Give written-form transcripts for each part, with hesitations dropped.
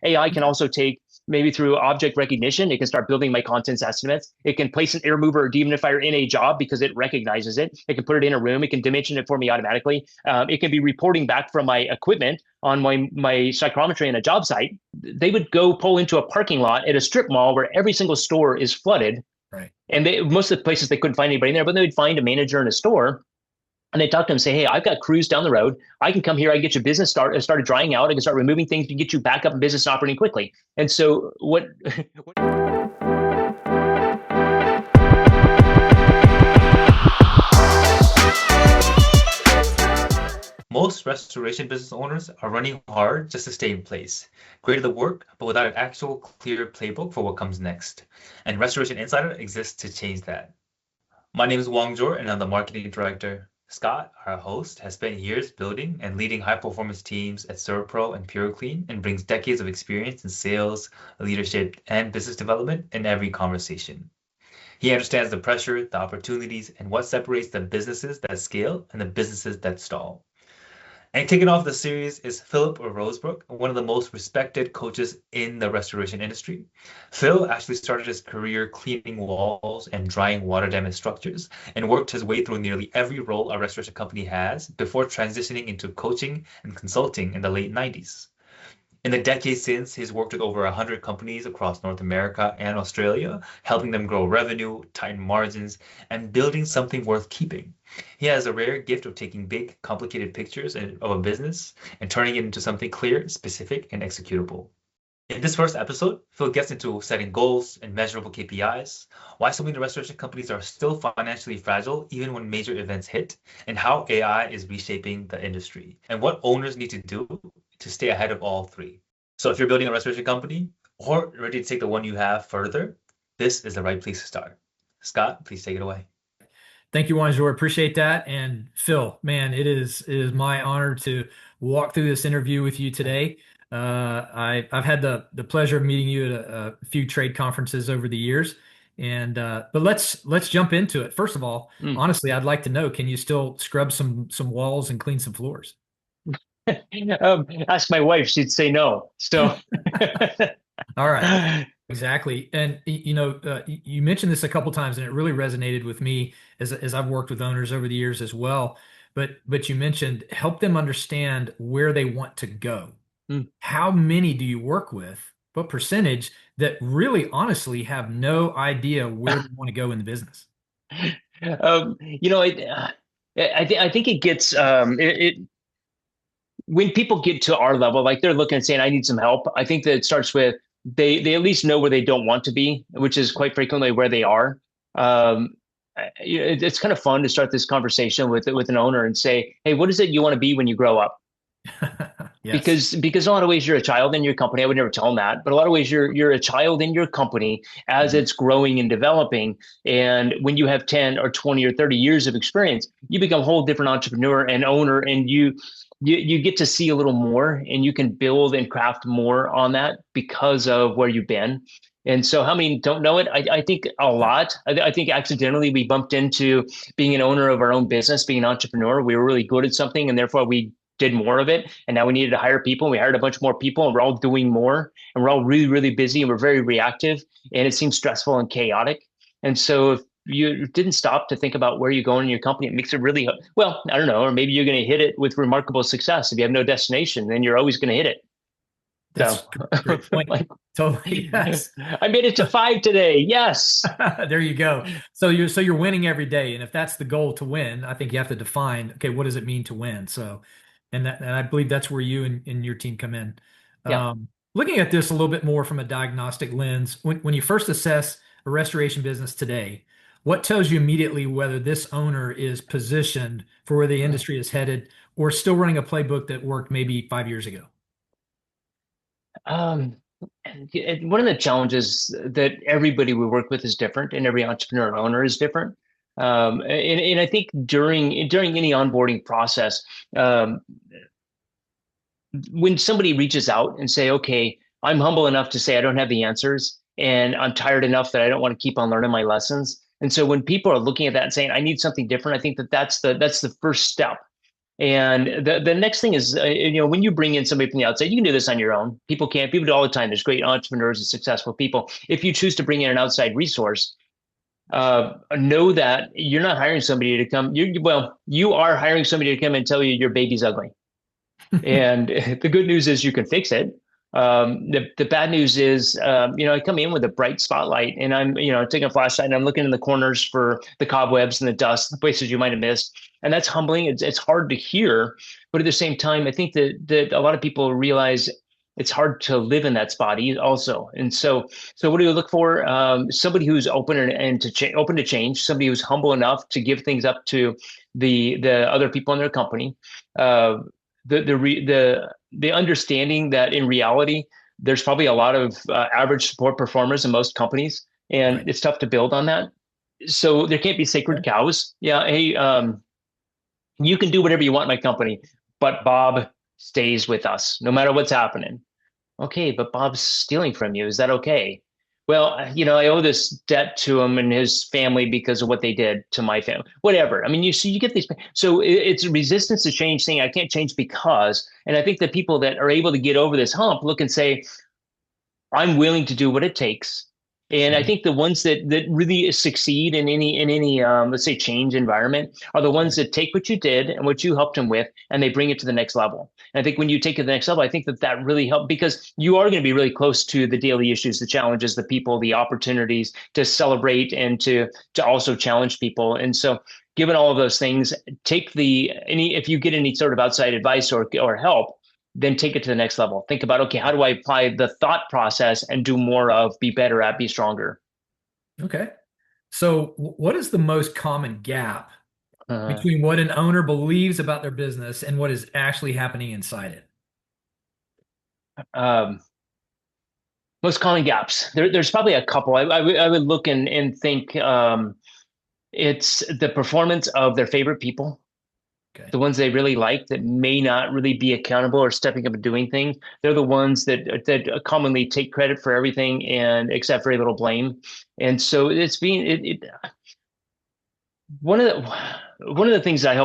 AI can also take, maybe through object recognition, it can start building my contents estimates. It can place an air mover or dehumidifier in a job because it recognizes it. It can put it in a room. It can dimension it for me automatically. It can be reporting back from my equipment on my psychrometry in a job site. They would go pull into a parking lot at a strip mall where every single store is flooded. Right. And most of the places they couldn't find anybody in there, but they would find a manager in a store and they talk to them and say, hey, I've got crews down the road. I can come here. I can get your business started drying out. I can start removing things to get you back up in business operating quickly. And so what Most restoration business owners are running hard just to stay in place, great at the work, but without an actual clear playbook for what comes next. And Restoration Insider exists to change that. My name is Wang Jor, and I'm the marketing director. Scott, our host, has spent years building and leading high-performance teams at Servpro and PureClean and brings decades of experience in sales, leadership, and business development in every conversation. He understands the pressure, the opportunities, and what separates the businesses that scale and the businesses that stall. And kicking off the series is Phillip Rosebrook, one of the most respected coaches in the restoration industry. Phil actually started his career cleaning walls and drying water damaged structures and worked his way through nearly every role a restoration company has before transitioning into coaching and consulting in the late 90s. In the decades since, he's worked with over 100 companies across North America and Australia, helping them grow revenue, tighten margins, and building something worth keeping. He has a rare gift of taking big, complicated pictures of a business and turning it into something clear, specific, and executable. In this first episode, Phil gets into setting goals and measurable KPIs, why so many restoration companies are still financially fragile even when major events hit, and how AI is reshaping the industry, and what owners need to do to stay ahead of all three. So if you're building a restoration company or ready to take the one you have further, this is the right place to start. Scott, please take it away. Thank you, Wanjor. Appreciate that. And Phil, man, it is my honor to walk through this interview with you today. I've had the pleasure of meeting you at a few trade conferences over the years. And but let's jump into it. First of all, honestly, I'd like to know, can you still scrub some walls and clean some floors? Ask my wife, she'd say no. So, all right, exactly. And you mentioned this a couple times, and it really resonated with me as I've worked with owners over the years as well. But you mentioned help them understand where they want to go. How many do you work with? What percentage that really, honestly, have no idea where they want to go in the business? I think it gets when people get to our level, like they're looking and saying, I need some help. I think that it starts with they at least know where they don't want to be, which is quite frequently where they are. It's kind of fun to start this conversation with an owner and say, hey, what is it you want to be when you grow up? Yes. Because in a lot of ways you're a child in your company. I would never tell them that, but a lot of ways you're a child in your company as it's growing and developing. And when you have 10 or 20 or 30 years of experience, you become a whole different entrepreneur and owner, and you get to see a little more, and you can build and craft more on that because of where you've been. And so how many don't know it? I think a lot. I think accidentally we bumped into being an owner of our own business, being an entrepreneur. We were really good at something, and therefore we did more of it. And now we needed to hire people, and we hired a bunch more people, and we're all doing more, and we're all really, really busy, and we're very reactive, and it seems stressful and chaotic. And so if you didn't stop to think about where you're going in your company, it makes it really, well, I don't know, or maybe you're going to hit it with remarkable success. If you have no destination, then you're always going to hit it. That's a great point. Totally. Yes. I made it to 5 today. Yes. There you go. So you're winning every day. And if that's the goal, to win, I think you have to define, okay, what does it mean to win? So, and I believe that's where you and your team come in. Yeah. Looking at this a little bit more from a diagnostic lens, when you first assess a restoration business today, what tells you immediately whether this owner is positioned for where the industry is headed, or still running a playbook that worked maybe 5 years ago? One of the challenges that everybody we work with is different, and every entrepreneur and owner is different. And I think during any onboarding process, when somebody reaches out and say, okay, I'm humble enough to say I don't have the answers, and I'm tired enough that I don't want to keep on learning my lessons. And so when people are looking at that and saying, I need something different, I think that's the first step. And the next thing is, when you bring in somebody from the outside, you can do this on your own. People can't. People do it all the time. There's great entrepreneurs and successful people. If you choose to bring in an outside resource, know that you're not hiring somebody to come. You are hiring somebody to come and tell you your baby's ugly. And the good news is you can fix it. The bad news is, I come in with a bright spotlight and I'm taking a flashlight and I'm looking in the corners for the cobwebs and the dust, the places you might have missed. And that's humbling. It's hard to hear, but at the same time, I think that a lot of people realize it's hard to live in that spot also. And so what do you look for? Somebody who's open and open to change, somebody who's humble enough to give things up to the other people in their company. The understanding that in reality, there's probably a lot of average support performers in most companies, and right. It's tough to build on that. So there can't be sacred cows. Yeah, hey, you can do whatever you want in my company, but Bob stays with us no matter what's happening. Okay, but Bob's stealing from you. Is that okay? Well, I owe this debt to him and his family because of what they did to my family, whatever. I mean, you get these. So it's a resistance to change saying I can't change because, and I think the people that are able to get over this hump look and say, I'm willing to do what it takes. And I think the ones that really succeed in any let's say change environment are the ones that take what you did and what you helped them with, and they bring it to the next level. And I think when you take it to the next level, I think that really helped because you are going to be really close to the daily issues, the challenges, the people, the opportunities to celebrate and to also challenge people. And so given all of those things, if you get any sort of outside advice or help, then take it to the next level. Think about, okay, how do I apply the thought process and do more of, be better at, be stronger? Okay. So what is the most common gap between what an owner believes about their business and what is actually happening inside it? Most common gaps. There's probably a couple. I would look and think it's the performance of their favorite people. Okay. The ones they really like that may not really be accountable or stepping up and doing things. They're the ones that commonly take credit for everything and accept very little blame. And so one of the things that I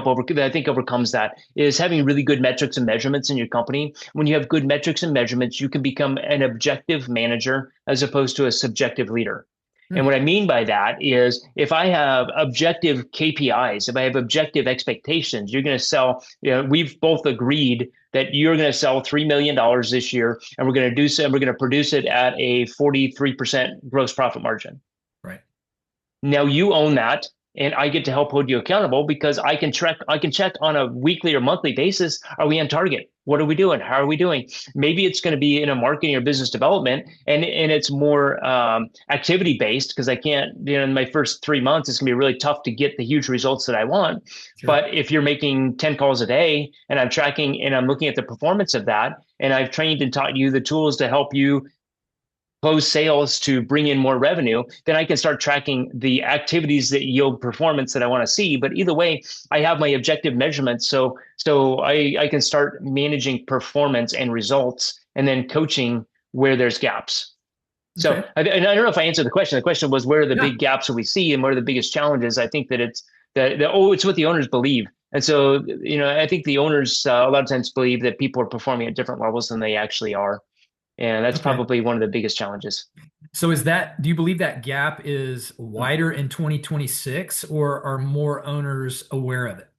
think overcomes that is having really good metrics and measurements in your company. When you have good metrics and measurements, you can become an objective manager as opposed to a subjective leader. And what I mean by that is if I have objective KPIs, if I have objective expectations, you're going to sell, we've both agreed that you're going to sell $3 million this year, and we're going to do so, and we're going to produce it at a 43% gross profit margin. Right. Now you own that. And I get to help hold you accountable because I can check on a weekly or monthly basis. Are we on target? What are we doing? How are we doing? Maybe it's going to be in a marketing or business development and it's more activity based because I can't, in my first 3 months, it's going to be really tough to get the huge results that I want. Sure. But if you're making 10 calls a day and I'm tracking and I'm looking at the performance of that, and I've trained and taught you the tools to help you close sales to bring in more revenue, then I can start tracking the activities that yield performance that I want to see. But either way, I have my objective measurements. So I can start managing performance and results and then coaching where there's gaps. So okay. I don't know if I answered the question. The question was, where are the big gaps that we see and what are the biggest challenges? I think that it's it's what the owners believe. And so, I think the owners a lot of times believe that people are performing at different levels than they actually are. And that's probably one of the biggest challenges. So do you believe that gap is wider in 2026 or are more owners aware of it?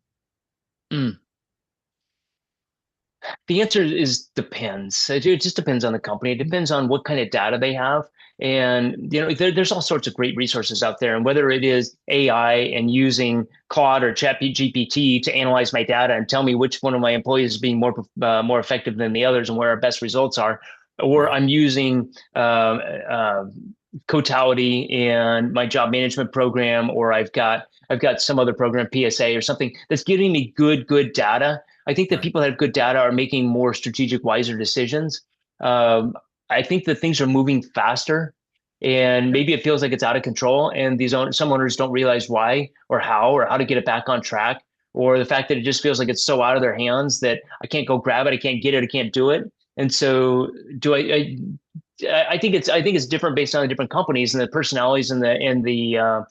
The answer is depends. It just depends on the company. It depends on what kind of data they have. And, there's all sorts of great resources out there. And whether it is AI and using Claude or ChatGPT to analyze my data and tell me which one of my employees is being more effective than the others and where our best results are, or I'm using Cotality and my job management program, or I've got some other program, PSA or something that's giving me good data. I think that people that have good data are making more strategic, wiser decisions. I think that things are moving faster, and maybe it feels like it's out of control, and some owners don't realize why or how to get it back on track, or the fact that it just feels like it's so out of their hands that I can't go grab it, I can't get it, I can't do it. And so I think it's different based on the different companies and the personalities and the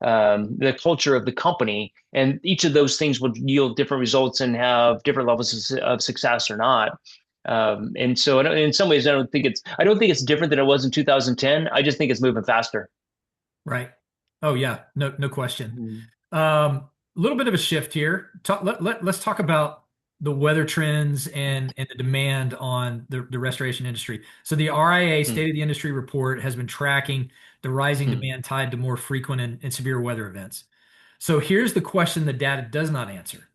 the culture of the company, and each of those things will yield different results and have different levels of success or not. And so in some ways, I don't think it's different than it was in 2010. I just think it's moving faster. Right. Oh yeah, no question. Mm-hmm. A little bit of a shift here. Let's talk about the weather trends and the demand on the restoration industry. So the RIA State of the Industry report has been tracking the rising demand tied to more frequent and severe weather events. So here's the question the data does not answer.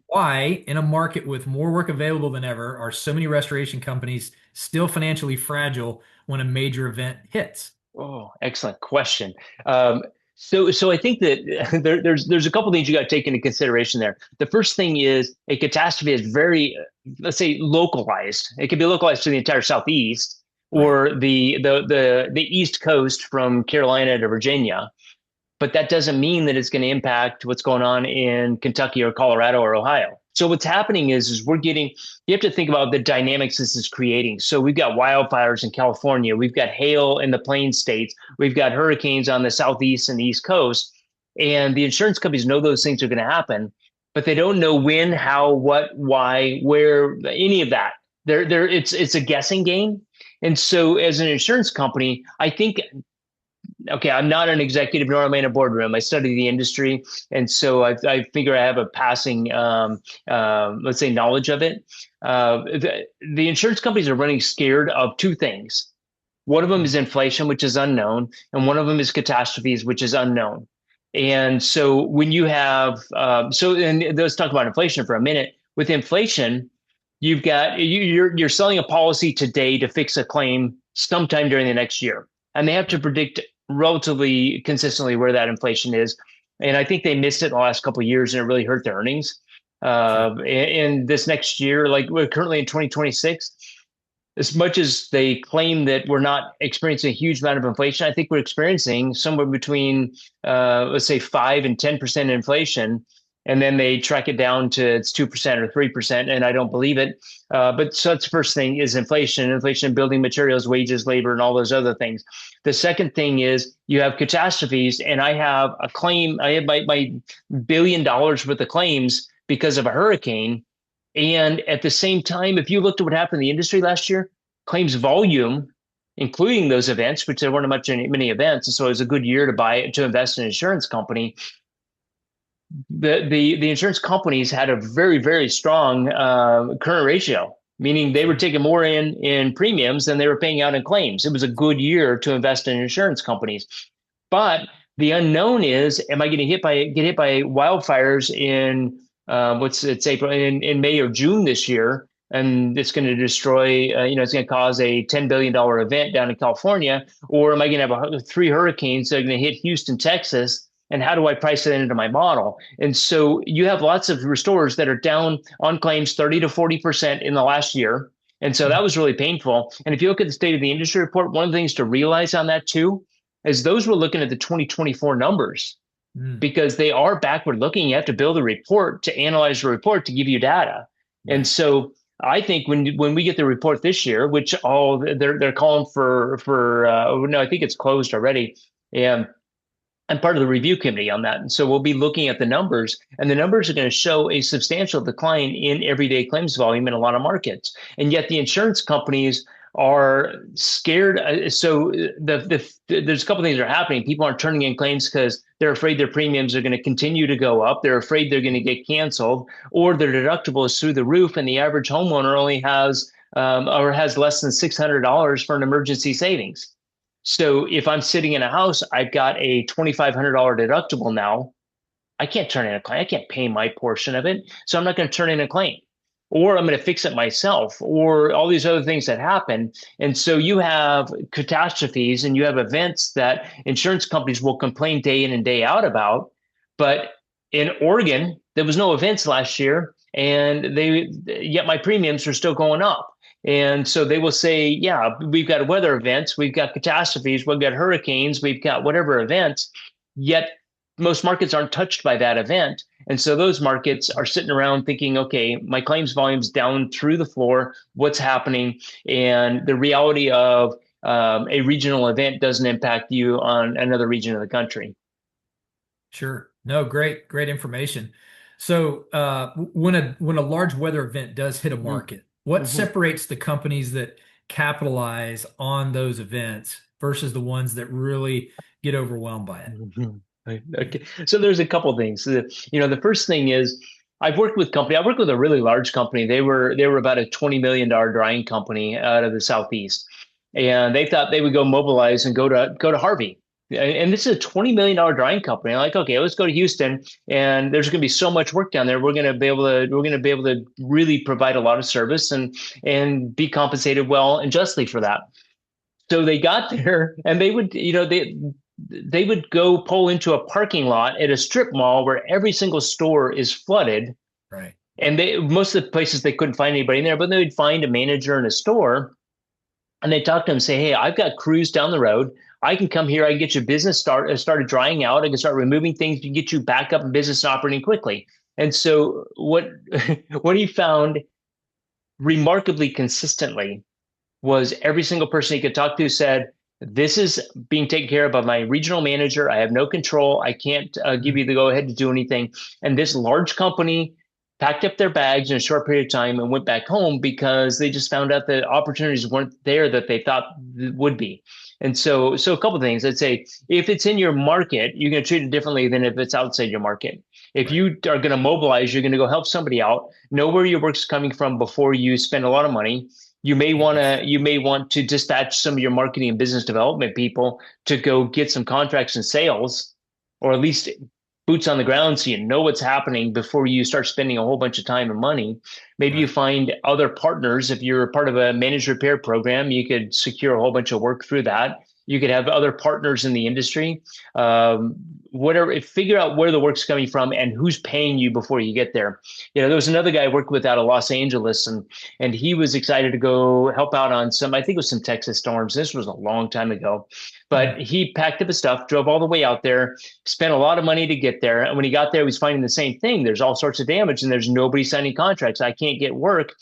Why, in a market with more work available than ever, are so many restoration companies still financially fragile when a major event hits? Oh, excellent question. So I think that there's a couple things you got to take into consideration there. The first thing is a catastrophe is very, let's say, localized. It can be localized to the entire Southeast or the East Coast from Carolina to Virginia, but that doesn't mean that it's going to impact what's going on in Kentucky or Colorado or Ohio. So what's happening is you have to think about the dynamics this is creating. So we've got wildfires in California, we've got hail in the Plains states, we've got hurricanes on the Southeast and the East Coast, and the insurance companies know those things are going to happen, but they don't know when, how, what, why, where, any of that. It's a guessing game. And so as an insurance company, I think, okay, I'm not an executive nor am I in a boardroom. I study the industry. And so I figure I have a passing, let's say, knowledge of it. The insurance companies are running scared of two things. One of them is inflation, which is unknown. And one of them is catastrophes, which is unknown. And so when you have, and let's talk about inflation for a minute. With inflation, you're selling a policy today to fix a claim sometime during the next year. And they have to predict relatively consistently where that inflation is. And I think they missed it in the last couple of years and it really hurt their earnings. In this next year, like we're currently in 2026, as much as they claim that we're not experiencing a huge amount of inflation, I think we're experiencing somewhere between, let's say 5 and 10% inflation. And then they track it down to it's 2% or 3%, and I don't believe it. But so that's the first thing is inflation in building materials, wages, labor, and all those other things. The second thing is you have catastrophes, and I have a claim. I have my $1 billion worth of claims because of a hurricane. And at the same time, if you looked at what happened in the industry last year, claims volume, including those events, which there weren't many events, and so it was a good year to invest in an insurance company. The insurance companies had a very, very strong current ratio, meaning they were taking more in premiums than they were paying out in claims. It was a good year to invest in insurance companies. But the unknown is, am I going to get hit by wildfires in it's April, in May or June this year, and it's going to destroy, it's going to cause a $10 billion event down in California, or am I going to have 3 hurricanes that are going to hit Houston, Texas? And how do I price that into my model? And so you have lots of restorers that are down on claims 30 to 40% in the last year. And so that was really painful. And if you look at the State of the Industry report, one of the things to realize on that too, is those were looking at the 2024 numbers because they are backward looking. You have to build a report to analyze the report to give you data. And so I think when we get the report this year, which they're calling for no, I think it's closed already. And I'm part of the review committee on that. And so we'll be looking at the numbers, and the numbers are going to show a substantial decline in everyday claims volume in a lot of markets. And yet the insurance companies are scared. So there's a couple of things that are happening. People aren't turning in claims because they're afraid their premiums are going to continue to go up. They're afraid they're going to get canceled, or their deductible is through the roof, and the average homeowner only has less than $600 for an emergency savings. So if I'm sitting in a house, I've got a $2,500 deductible now. I can't turn in a claim. I can't pay my portion of it. So I'm not going to turn in a claim, or I'm going to fix it myself, or all these other things that happen. And so you have catastrophes and you have events that insurance companies will complain day in and day out about. But in Oregon, there was no events last year, and yet my premiums are still going up. And so they will say, yeah, we've got weather events, we've got catastrophes, we've got hurricanes, we've got whatever events, yet most markets aren't touched by that event. And so those markets are sitting around thinking, okay, my claims volume's down through the floor, what's happening? And the reality of a regional event doesn't impact you on another region of the country. Sure. No, great information. So, when a large weather event does hit a market, what Mm-hmm. separates the companies that capitalize on those events versus the ones that really get overwhelmed by it? Mhm. Right. Okay. So there's a couple things. The first thing is I worked with a really large company. They were about a $20 million drying company out of the Southeast. And they thought they would go mobilize and go to Harvey. And this is a $20 million drying company. I'm like, okay, let's go to Houston and there's going to be so much work down there. We're going to be able to really provide a lot of service and be compensated well and justly for that. So they got there and they would go pull into a parking lot at a strip mall where every single store is flooded. Right. And most of the places they couldn't find anybody in there, but they would find a manager in a store and they talk to them and say, hey, I've got crews down the road. I can come here. I can get your business started drying out. I can start removing things to get you back up in business and operating quickly. And so what he found remarkably consistently was every single person he could talk to said, this is being taken care of by my regional manager. I have no control. I can't give you the go ahead to do anything. And this large company packed up their bags in a short period of time and went back home because they just found out that opportunities weren't there that they thought would be. And so a couple of things. I'd say if it's in your market, you're going to treat it differently than if it's outside your market. If you are going to mobilize, you're going to go help somebody out, know where your work's coming from before you spend a lot of money. You may want to dispatch some of your marketing and business development people to go get some contracts and sales, or at least boots on the ground so you know what's happening before you start spending a whole bunch of time and money. Maybe you find other partners. If you're part of a managed repair program, you could secure a whole bunch of work through that. You could have other partners in the industry. Whatever, figure out where the work's coming from and who's paying you before you get there. There was another guy I worked with out of Los Angeles, and he was excited to go help out on I think it was some Texas storms. This was a long time ago, but he packed up his stuff, drove all the way out there, spent a lot of money to get there. And when he got there, he was finding the same thing. There's all sorts of damage and there's nobody signing contracts. I can't get work.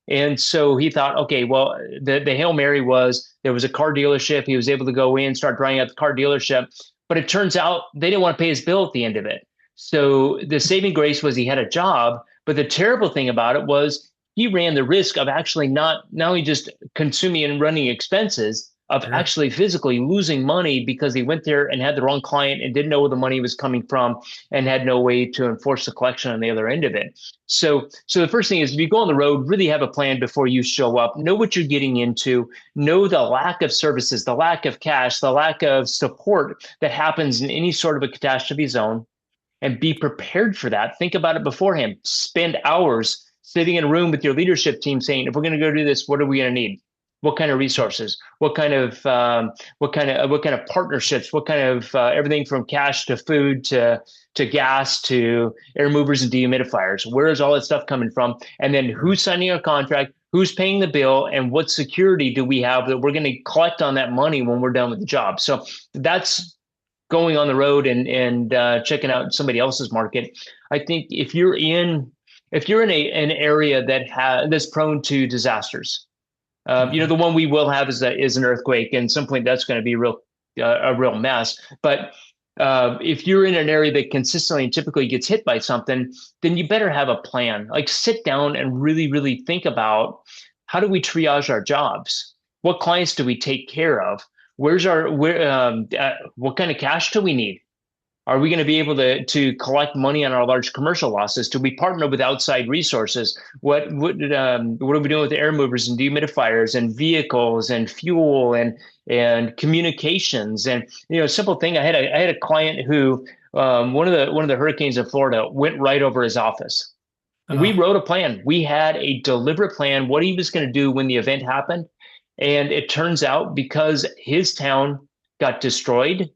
And so he thought, okay, well, the Hail Mary was there was a car dealership. He was able to go in, start drying out the car dealership. But it turns out they didn't want to pay his bill at the end of it. So the saving grace was he had a job. But the terrible thing about it was he ran the risk of actually not only just consuming and running expenses, of actually physically losing money because he went there and had the wrong client and didn't know where the money was coming from and had no way to enforce the collection on the other end of it. So the first thing is, if you go on the road, really have a plan before you show up, know what you're getting into, know the lack of services, the lack of cash, the lack of support that happens in any sort of a catastrophe zone, and be prepared for that. Think about it beforehand. Spend hours sitting in a room with your leadership team saying, if we're going to go do this, what are we going to need? What kind of resources? What kind of partnerships? What kind of everything from cash to food to gas to air movers and dehumidifiers? Where is all that stuff coming from? And then who's signing a contract? Who's paying the bill? And what security do we have that we're going to collect on that money when we're done with the job? So that's going on the road and checking out somebody else's market. I think if you're in an area that's prone to disasters. The one we will have is an earthquake, and at some point that's going to be a real mess. But if you're in an area that consistently and typically gets hit by something, then you better have a plan. Like sit down and really, really think about, how do we triage our jobs? What clients do we take care of? What kind of cash do we need? Are we going to be able to collect money on our large commercial losses? Do we partner with outside resources? What are we doing with air movers and dehumidifiers and vehicles and fuel and communications? And simple thing. I had a client who one of the hurricanes in Florida went right over his office. We wrote a plan. We had a deliberate plan what he was going to do when the event happened, and it turns out because his town got destroyed,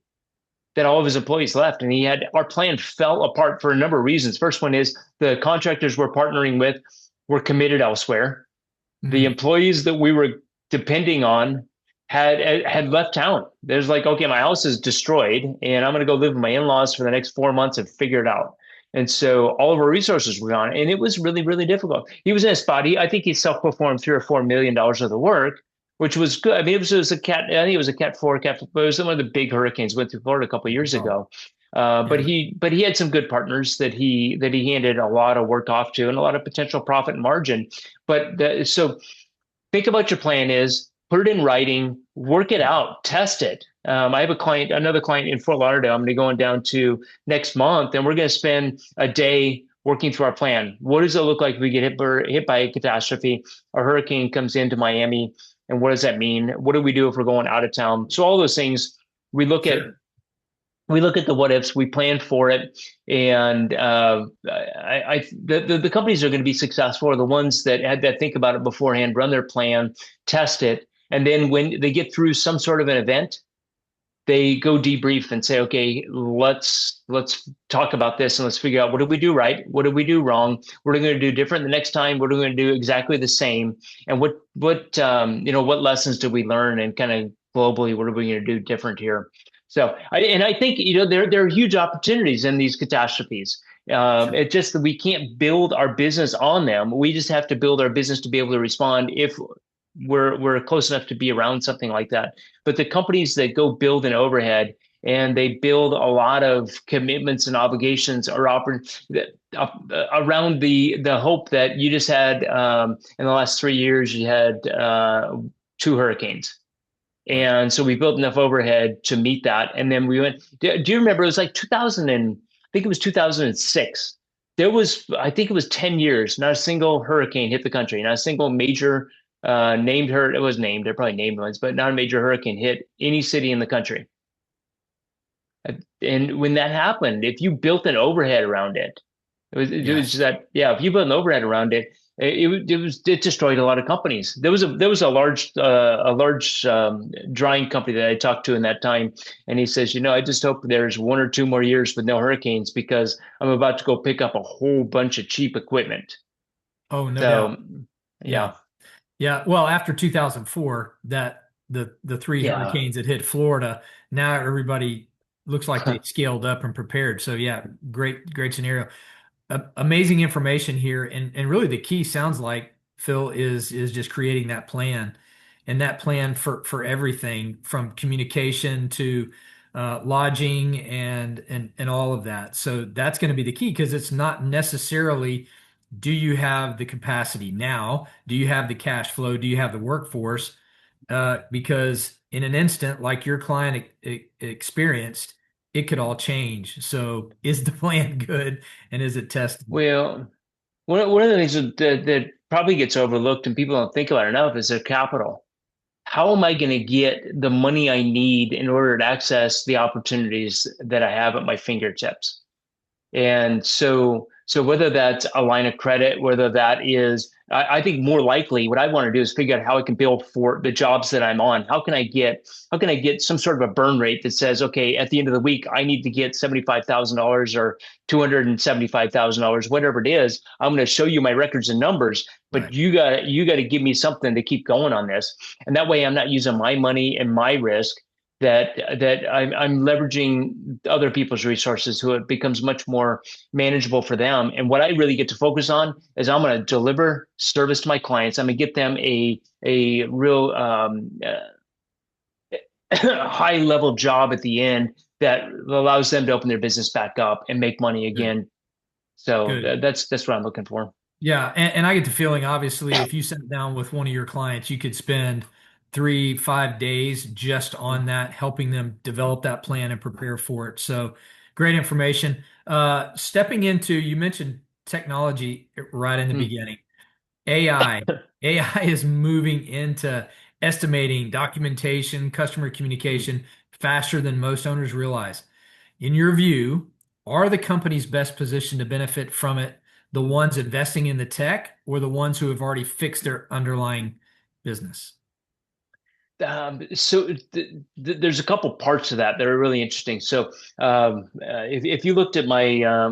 that all of his employees left, and our plan fell apart for a number of reasons. First one is the contractors we're partnering with were committed elsewhere. Mm-hmm. The employees that we were depending on had left town. There's like, okay, my house is destroyed and I'm going to go live with my in-laws for the next 4 months and figure it out. And so all of our resources were gone, and it was really, really difficult. He was in a spot. I think he self-performed $3 or $4 million of the work, which was good. I mean, it was a cat. I think it was a Cat 4, but it was one of the big hurricanes went through Florida a couple of years ago. But he had some good partners that he handed a lot of work off to and a lot of potential profit margin. So think about your plan is, put it in writing, work it out, test it. I have another client in Fort Lauderdale. I'm going to be going down to next month, and we're going to spend a day working through our plan. What does it look like if we get hit by a catastrophe? A hurricane comes into Miami, and what does that mean? What do we do if we're going out of town? So all those things we look at. We look at the what ifs, we plan for it, and the companies are going to be successful are the ones that think about it beforehand, run their plan, test it, and then when they get through some sort of an event, they go debrief and say, okay, let's talk about this and let's figure out what did we do right, what did we do wrong, what are we going to do different the next time, what are we going to do exactly the same, and what lessons did we learn, and kind of globally, what are we going to do different here? So, I think, there are huge opportunities in these catastrophes. It's just that we can't build our business on them. We just have to build our business to be able to respond if we're close enough to be around something like that. But the companies that go build an overhead and they build a lot of commitments and obligations around the hope that you just had in the last 3 years, you had 2 hurricanes. And so we built enough overhead to meet that. And then we went, do you remember, it was like 2006. I think it was 10 years, not a single hurricane hit the country, not a single major it was named, they're probably named ones, but not a major hurricane hit any city in the country. And when that happened, if you built an overhead around it, if you built an overhead around it, it destroyed a lot of companies. There was a large drying company that I talked to in that time, and he says, I just hope there's 1 or 2 more years with no hurricanes, because I'm about to go pick up a whole bunch of cheap equipment. Oh, no doubt. Yeah. Well, after 2004, the 3 hurricanes that hit Florida, now everybody looks like they scaled up and prepared. So yeah, great scenario. Amazing information here, and really the key sounds like, Phil, is just creating that plan, and that plan for everything from communication to lodging and all of that. So that's going to be the key, because it's not necessarily, do you have the capacity now? Do you have the cash flow? Do you have the workforce? Because in an instant, like your client experienced, it could all change. So is the plan good, and is it tested? Well, one of the things that probably gets overlooked and people don't think about enough is their capital. How am I going to get the money I need in order to access the opportunities that I have at my fingertips? And so whether that's a line of credit, whether that is, I think more likely what I want to do is figure out how I can build for the jobs that I'm on. How can I get some sort of a burn rate that says, okay, at the end of the week, I need to get $75,000 or $275,000, whatever it is. I'm going to show you my records and numbers, but right, you got to give me something to keep going on this. And that way I'm not using my money and my risk, that I'm leveraging other people's resources, so it becomes much more manageable for them. And what I really get to focus on is I'm going to deliver service to my clients. I'm going to get them a real high level job at the end that allows them to open their business back up and make money again. So that's what I'm looking for. Yeah, and I get the feeling, obviously, if you sat down with one of your clients, you could spend 3-5 days just on that, helping them develop that plan and prepare for it. So great information. Stepping into, you mentioned technology right in the beginning. AI is moving into estimating, documentation, customer communication faster than most owners realize. In your view, are the companies best positioned to benefit from it the ones investing in the tech, or the ones who have already fixed their underlying business? There's a couple parts to that are really interesting. So if you looked at my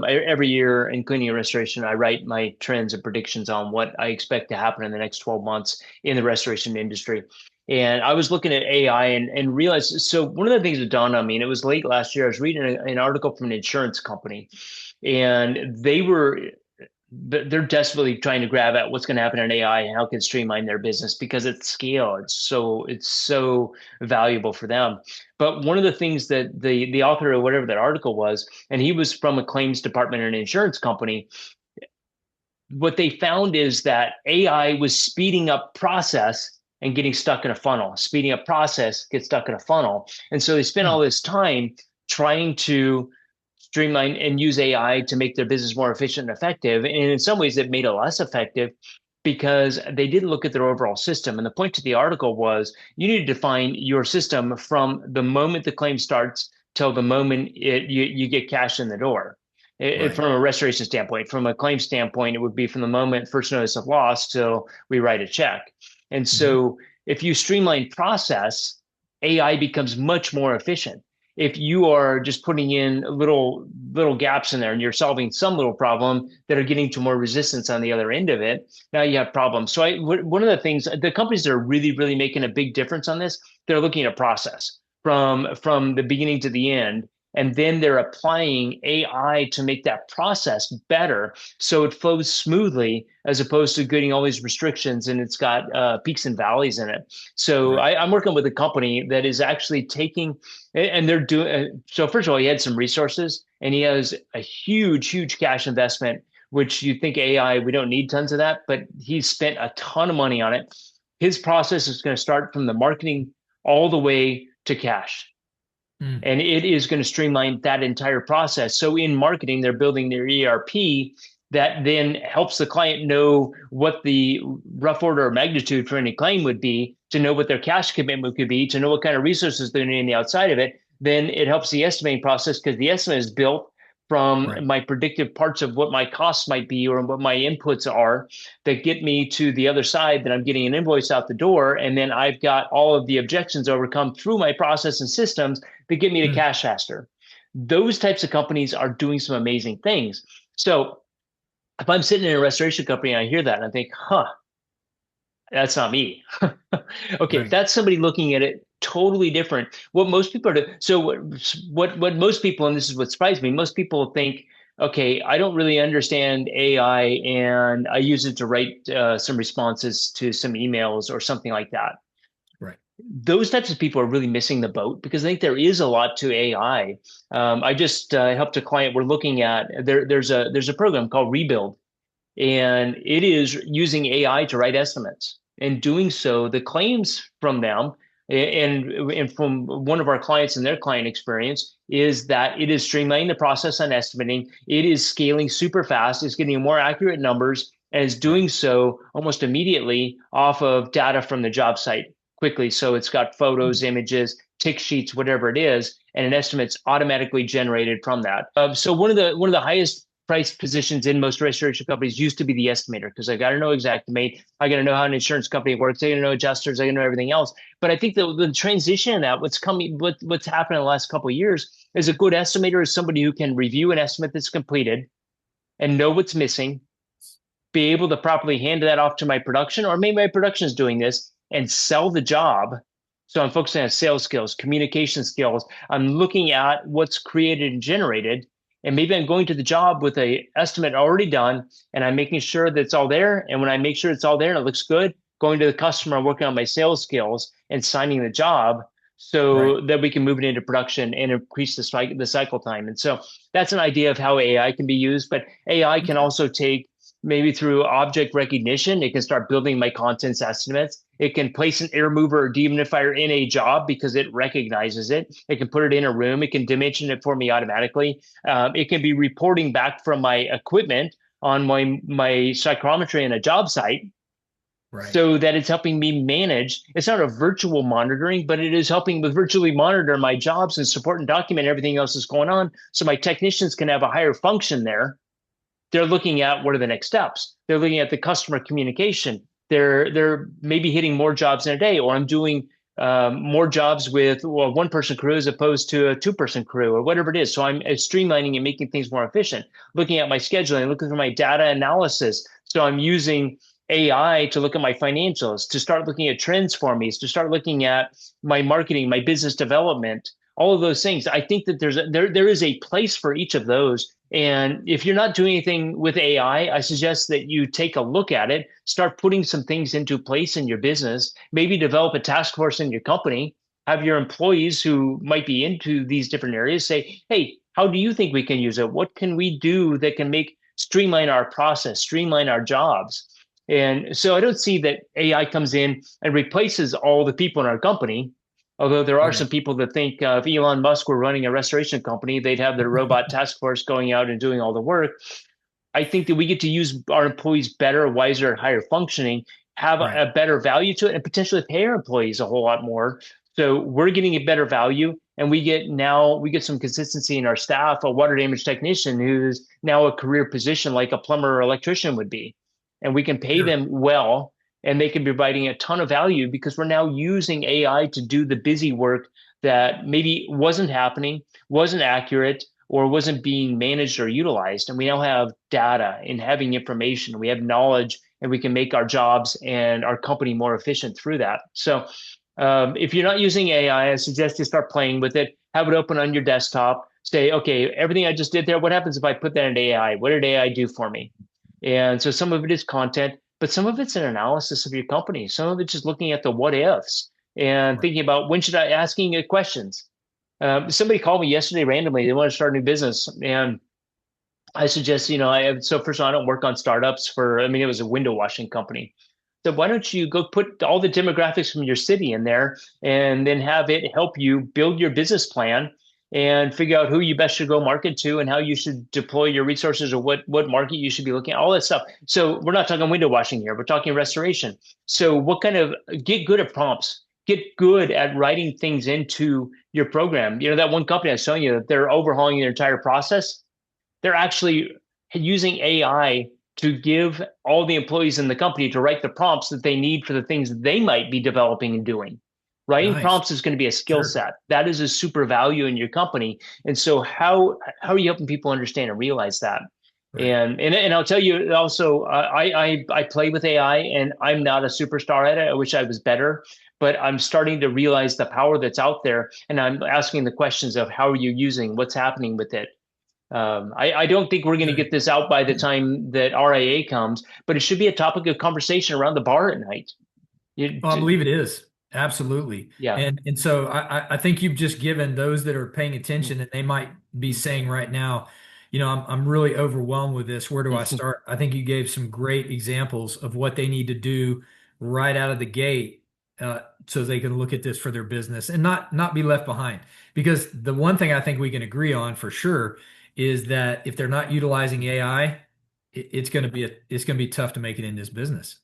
every year in cleaning and restoration, I write my trends and predictions on what I expect to happen in the next 12 months in the restoration industry. And I was looking at AI and realized, so one of the things that dawned on me, and it was late last year, I was reading an article from an insurance company, and they were they're desperately trying to grab at what's going to happen in AI and how it can streamline their business because at scale, it's so valuable for them. But one of the things that the author of whatever that article was, and he was from a claims department in an insurance company, what they found is that AI was speeding up process and getting stuck in a funnel, speeding up process, get stuck in a funnel. And so they spent all this time trying to streamline and use AI to make their business more efficient and effective. And in some ways, it made it less effective because they didn't look at their overall system. And the point to the article was you need to define your system from the moment the claim starts till the moment you get cash in the door. Right. From a restoration standpoint. From a claim standpoint, it would be from the moment first notice of loss till we write a check. And so if you streamline process, AI becomes much more efficient. If you are just putting in little gaps in there and you're solving some little problem that are getting to more resistance on the other end of it, now you have problems. So one of the things, the companies that are really, really making a big difference on this, they're looking at process from the beginning to the end. And then they're applying AI to make that process better so it flows smoothly as opposed to getting all these restrictions and it's got peaks and valleys in it. So right. I'm working with a company that is actually taking, and they're doing, so first of all, he had some resources and he has a huge cash investment, which you think AI, we don't need tons of that, but he's spent a ton of money on it. His process is going to start from the marketing all the way to cash. And it is going to streamline that entire process. So in marketing, they're building their ERP that then helps the client know what the rough order of magnitude for any claim would be, to know what their cash commitment could be, to know what kind of resources they're needing outside of it. Then it helps the estimating process because the estimate is built from my predictive parts of what my costs might be or what my inputs are that get me to the other side that I'm getting an invoice out the door. And then I've got all of the objections overcome through my process and systems that get me to cash faster. Those types of companies are doing some amazing things. So if I'm sitting in a restoration company and I hear that and I think, that's not me. Okay, that's somebody looking at it totally different. What most people are doing. So what most people, and this is what surprised me, most people think, okay, I don't really understand AI and I use it to write some responses to some emails or something like that. Right. Those types of people are really missing the boat because I think there is a lot to AI. I just helped a client. We're looking at there's a program called Rebuild, and it is using AI to write estimates. And doing so, the claims from them and from one of our clients and their client experience is that it is streamlining the process on estimating. It is scaling super fast. It's getting more accurate numbers and is doing so almost immediately off of data from the job site quickly. So it's got photos, images, tick sheets, whatever it is, and an estimate's automatically generated from that. So one of the highest price positions in most restoration companies used to be the estimator, because I got to know Xactimate, I got to know how an insurance company works, I got to know adjusters, I got to know everything else. But I think the transition in that, what's happened in the last couple of years is a good estimator is somebody who can review an estimate that's completed and know what's missing, be able to properly hand that off to my production, or maybe my production is doing this, and sell the job. So I'm focusing on sales skills, communication skills. I'm looking at what's created and generated. And maybe I'm going to the job with an estimate already done, and I'm making sure that it's all there. And when I make sure it's all there and it looks good, going to the customer, working on my sales skills and signing the job so that we can move it into production and increase the cycle time. And so that's an idea of how AI can be used. But AI can also take, maybe through object recognition, it can start building my contents estimates. It can place an air mover or dehumidifier in a job because it recognizes it. It can put it in a room. It can dimension it for me automatically. It can be reporting back from my equipment on my psychrometry in a job site. So that it's helping me manage. It's not a virtual monitoring, but it is helping with virtually monitor my jobs and support and document everything else that's going on. So my technicians can have a higher function there. They're looking at what are the next steps. They're looking at the customer communication. They're maybe hitting more jobs in a day, or I'm doing more jobs with a one-person crew as opposed to a two-person crew, or whatever it is. So I'm streamlining and making things more efficient. Looking at my scheduling, looking for my data analysis. So I'm using AI to look at my financials, to start looking at trends for me, to start looking at my marketing, my business development, all of those things. I think that there is a place for each of those. And if you're not doing anything with AI, I suggest that you take a look at it, start putting some things into place in your business, maybe develop a task force in your company, have your employees who might be into these different areas say, hey, how do you think we can use it? What can we do that can streamline our process, streamline our jobs? And so I don't see that AI comes in and replaces all the people in our company. Although there are some people that think if Elon Musk were running a restoration company, they'd have their robot task force going out and doing all the work. I think that we get to use our employees better, wiser, higher functioning, have a better value to it, and potentially pay our employees a whole lot more. So we're getting a better value, and we get some consistency in our staff. A water damage technician who's now a career position like a plumber or electrician would be, and we can pay them well, and they can be providing a ton of value because we're now using AI to do the busy work that maybe wasn't happening, wasn't accurate, or wasn't being managed or utilized. And we now have data and having information, we have knowledge, and we can make our jobs and our company more efficient through that. So if you're not using AI, I suggest you start playing with it, have it open on your desktop, say, okay, everything I just did there, what happens if I put that into AI? What did AI do for me? And so some of it is content, but some of it's an analysis of your company. Some of it's just looking at the what ifs and thinking about when should I asking it questions. Somebody called me yesterday randomly. They want to start a new business, and I suggest, so first of all, I don't work on startups it was a window washing company. So why don't you go put all the demographics from your city in there and then have it help you build your business plan and figure out who you best should go market to and how you should deploy your resources or what market you should be looking at, all that stuff. So we're not talking window washing here. We're talking restoration. So get good at prompts, get good at writing things into your program. That one company I was telling you that they're overhauling their entire process. They're actually using AI to give all the employees in the company to write the prompts that they need for the things that they might be developing and doing. Writing prompts is going to be a skill set. That is a super value in your company. And so how are you helping people understand and realize that? Right. And I'll tell you also, I play with AI, and I'm not a superstar at it. I wish I was better, but I'm starting to realize the power that's out there. And I'm asking the questions of how are you using, what's happening with it? I don't think we're going to get this out by the time that RIA comes, but it should be a topic of conversation around the bar at night. I believe it is. Absolutely. Yeah. And so I think you've just given those that are paying attention, and they might be saying right now, I'm really overwhelmed with this. Where do I start? I think you gave some great examples of what they need to do right out of the gate, so they can look at this for their business and not be left behind. Because the one thing I think we can agree on for sure is that if they're not utilizing AI, it's going to be tough to make it in this business.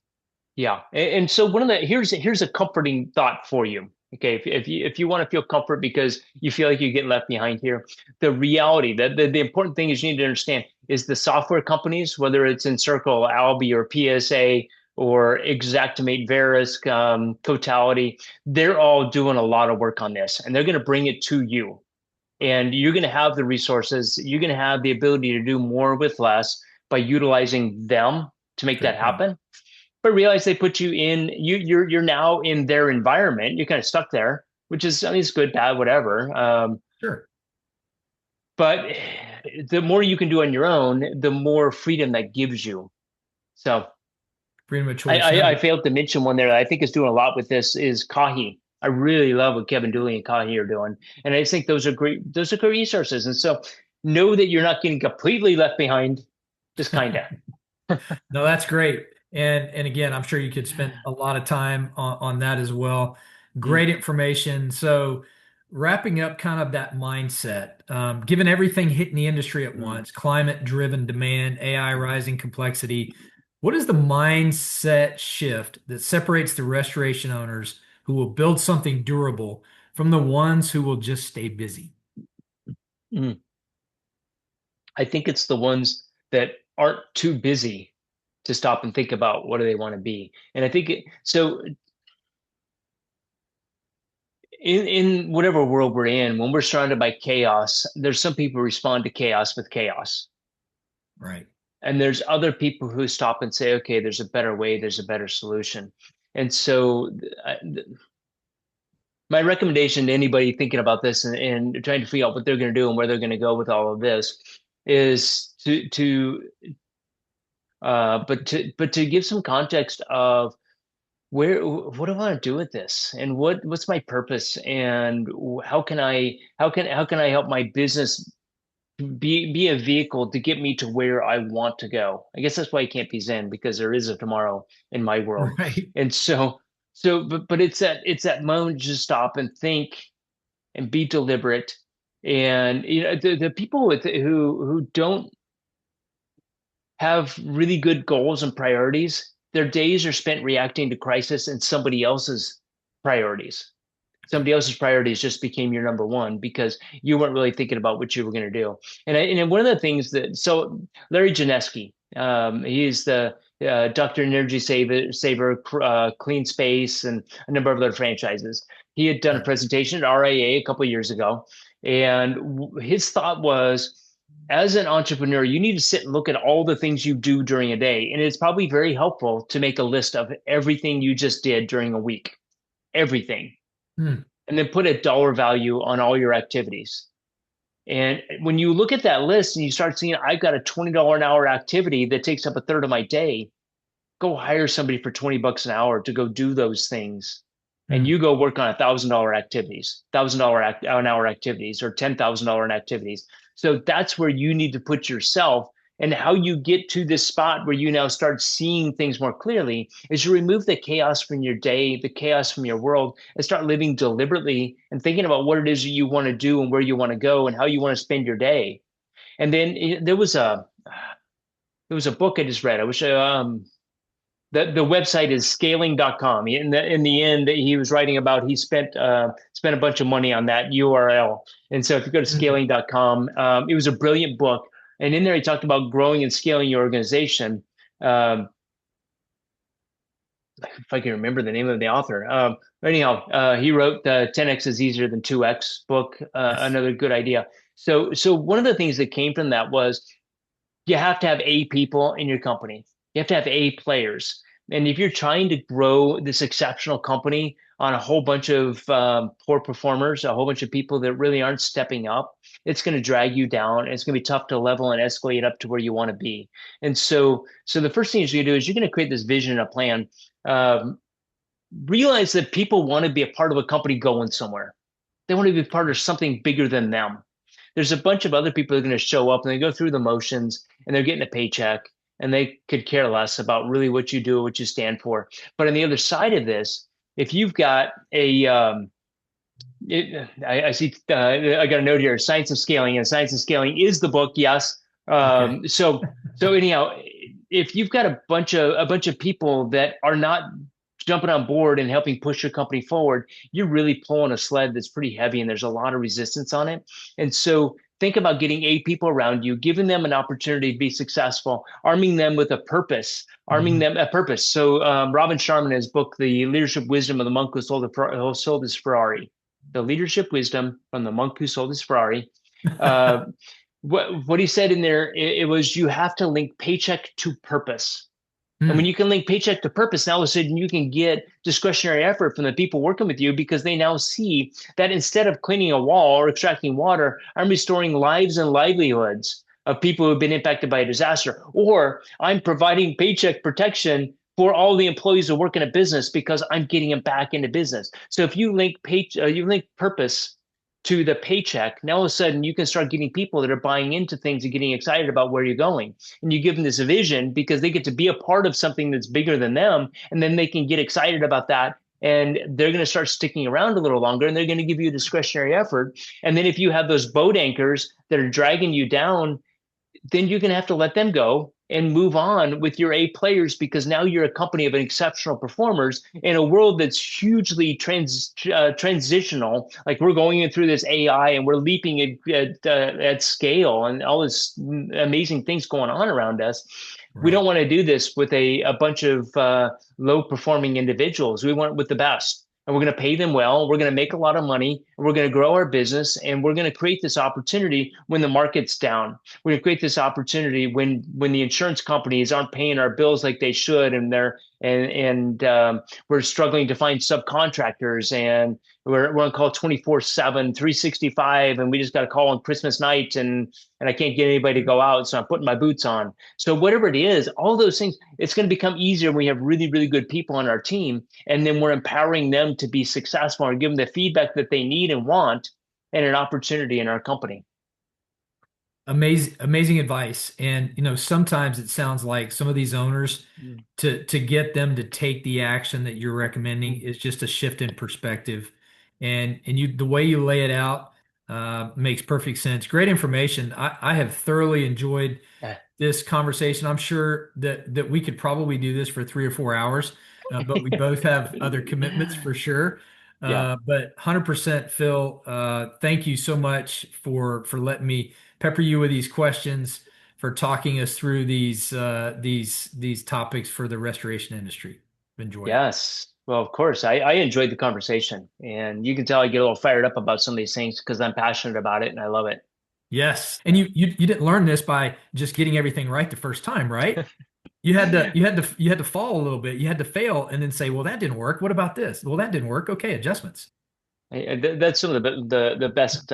Yeah. And so here's a comforting thought for you. Okay. If you want to feel comfort because you feel like you're getting left behind here, the reality that the important thing is you need to understand is the software companies, whether it's Encircle, Albi, or PSA, or Xactimate, Verisk, Totality, they're all doing a lot of work on this, and they're going to bring it to you. And you're going to have the resources. You're going to have the ability to do more with less by utilizing them to make that happen. But realize they put you in, you're now in their environment. You're kind of stuck there, which is, it's good, bad, whatever. Sure. But the more you can do on your own, the more freedom that gives you. So freedom of choice. I failed to mention one there that I think is doing a lot with this is Kahi. I really love what Kevin Dooley and Kahi are doing. And I just think those are great resources. And so know that you're not getting completely left behind, just kind of. No, that's great. And again, I'm sure you could spend a lot of time on that as well. Great information. So wrapping up kind of that mindset, given everything hitting the industry at once, climate-driven demand, AI rising complexity, what is the mindset shift that separates the restoration owners who will build something durable from the ones who will just stay busy? I think it's the ones that aren't too busy to stop and think about what do they want to be. And I think in whatever world we're in, when we're surrounded by chaos, there's some people who respond to chaos with chaos. Right. And there's other people who stop and say, okay, there's a better way, there's a better solution. And so my recommendation to anybody thinking about this and trying to figure out what they're going to do and where they're going to go with all of this is to give some context of what do I want to do with this, and what's my purpose, and how can I help my business be a vehicle to get me to where I want to go. I guess that's why I can't be Zen, because there is a tomorrow in my world. Right. And but it's that moment to just stop and think and be deliberate. And the people who don't have really good goals and priorities, their days are spent reacting to crisis and somebody else's priorities. Somebody else's priorities just became your number one because you weren't really thinking about what you were going to do. And one of the things so Larry Janeski, he's the Dr. Energy Saver, Clean Space, and a number of other franchises. He had done a presentation at RIA a couple of years ago, and his thought was, as an entrepreneur, you need to sit and look at all the things you do during a day. And it's probably very helpful to make a list of everything you just did during a week, everything. And then put a dollar value on all your activities. And when you look at that list and you start seeing, I've got a $20 an hour activity that takes up a third of my day, go hire somebody for $20 an hour to go do those things. And you go work on $1,000 activities, $1,000 an hour activities, or $10,000 in activities. So that's where you need to put yourself. And how you get to this spot where you now start seeing things more clearly is you remove the chaos from your day, the chaos from your world, and start living deliberately and thinking about what it is that you want to do and where you want to go and how you want to spend your day. And then there was a book I just read. I wish the website is scaling.com. In the end, he was writing about, he spent a bunch of money on that URL. And so if you go to scaling.com, it was a brilliant book. And in there, he talked about growing and scaling your organization. If I can remember the name of the author. Anyhow, he wrote the 10X is Easier Than 2X book, another good idea. So one of the things that came from that was you have to have A people in your company. You have to have A players. And if you're trying to grow this exceptional company on a whole bunch of poor performers, a whole bunch of people that really aren't stepping up, it's going to drag you down. And it's going to be tough to level and escalate up to where you want to be. And so the first thing you're going to do is you're going to create this vision and a plan. Realize that people want to be a part of a company going somewhere. They want to be part of something bigger than them. There's a bunch of other people that are going to show up and they go through the motions and they're getting a paycheck and they could care less about really what you do, what you stand for. But on the other side of this, if you've got I see, I got a note here, Science of Scaling, and Science of Scaling is the book. Yes. Okay. So anyhow, if you've got a bunch of people that are not jumping on board and helping push your company forward, you're really pulling a sled that's pretty heavy and there's a lot of resistance on it. And so think about getting 8 people around you, giving them an opportunity to be successful, arming them with a purpose, So Robin Sharma, in his book, The Leadership Wisdom of the Monk Who Sold His Ferrari, The Leadership Wisdom from the Monk Who Sold His Ferrari. What he said in there, it was, you have to link paycheck to purpose. And when you can link paycheck to purpose, now all of a sudden you can get discretionary effort from the people working with you, because they now see that instead of cleaning a wall or extracting water, I'm restoring lives and livelihoods of people who have been impacted by a disaster, or I'm providing paycheck protection for all the employees who work in a business because I'm getting them back into business. So if you link purpose to the paycheck, now all of a sudden you can start getting people that are buying into things and getting excited about where you're going. And you give them this vision because they get to be a part of something that's bigger than them. And then they can get excited about that. And they're going to start sticking around a little longer, and they're going to give you discretionary effort. And then if you have those boat anchors that are dragging you down, then you're going to have to let them go and move on with your A players, because now you're a company of exceptional performers in a world that's hugely transitional. Like, we're going through this AI and we're leaping at scale and all this amazing things going on around us. Right. We don't want to do this with a bunch of low performing individuals. We want it with the best. And we're going to pay them well. We're going to make a lot of money. And we're going to grow our business. And we're going to create this opportunity when the market's down. We're going to create this opportunity when the insurance companies aren't paying our bills like they should, and they're and we're struggling to find subcontractors, and we're on call 24/7, 365, and we just got a call on Christmas night, and I can't get anybody to go out, so I'm putting my boots on. So whatever it is, all those things, it's going to become easier when we have really, really good people on our team, and then we're empowering them to be successful and give them the feedback that they need and want, and an opportunity in our company. Amazing advice. And sometimes it sounds like some of these owners, to get them to take the action that you're recommending is just a shift in perspective. And the way you lay it out makes perfect sense. Great information. I have thoroughly enjoyed this conversation. I'm sure that we could probably do this for 3 or 4 hours, but we both have other commitments for sure. But 100%, Phil, thank you so much for letting me pepper you with these questions, for talking us through these topics for the restoration industry. Enjoy. Yes. Well, of course, I enjoyed the conversation, and you can tell I get a little fired up about some of these things because I'm passionate about it and I love it. Yes. And you didn't learn this by just getting everything right the first time, right? You had to fall a little bit. You had to fail and then say, well, that didn't work. What about this? Well, that didn't work. Okay, adjustments. That's some of the best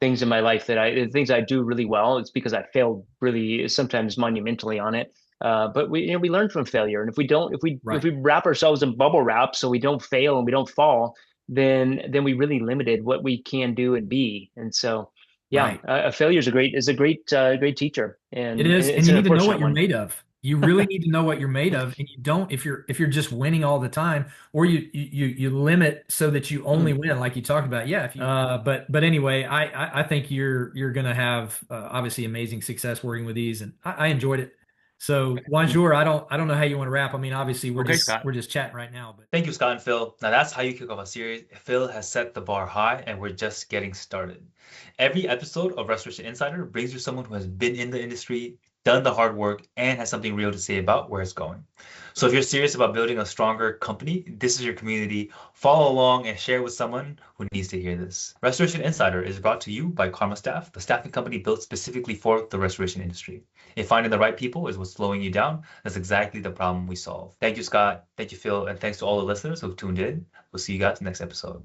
things in my life, the things I do really well. It's because I failed really sometimes monumentally on it. But we learn from failure, and if we wrap ourselves in bubble wrap so we don't fail and we don't fall, then we really limited what we can do and be. And so, a failure is a great teacher, and it is. it's and you need to know what one. you're made of. You really need to know what you're made of, and you don't if you're just winning all the time, or you limit so that you only win, like you talked about. Yeah. But anyway, I think you're gonna have obviously amazing success working with these, and I enjoyed it. So, Bonjour, I don't know how you want to wrap. I mean, obviously we're just chatting right now. But thank you, Scott and Phil. Now that's how you kick off a series. Phil has set the bar high, and we're just getting started. Every episode of Restoration Insider brings you someone who has been in the industry, done the hard work, and has something real to say about where it's going. So if you're serious about building a stronger company, this is your community. Follow along and share with someone who needs to hear this. Restoration Insider is brought to you by KarmaStaff, the staffing company built specifically for the restoration industry. If finding the right people is what's slowing you down, that's exactly the problem we solve. Thank you, Scott. Thank you, Phil. And thanks to all the listeners who've tuned in. We'll see you guys next episode.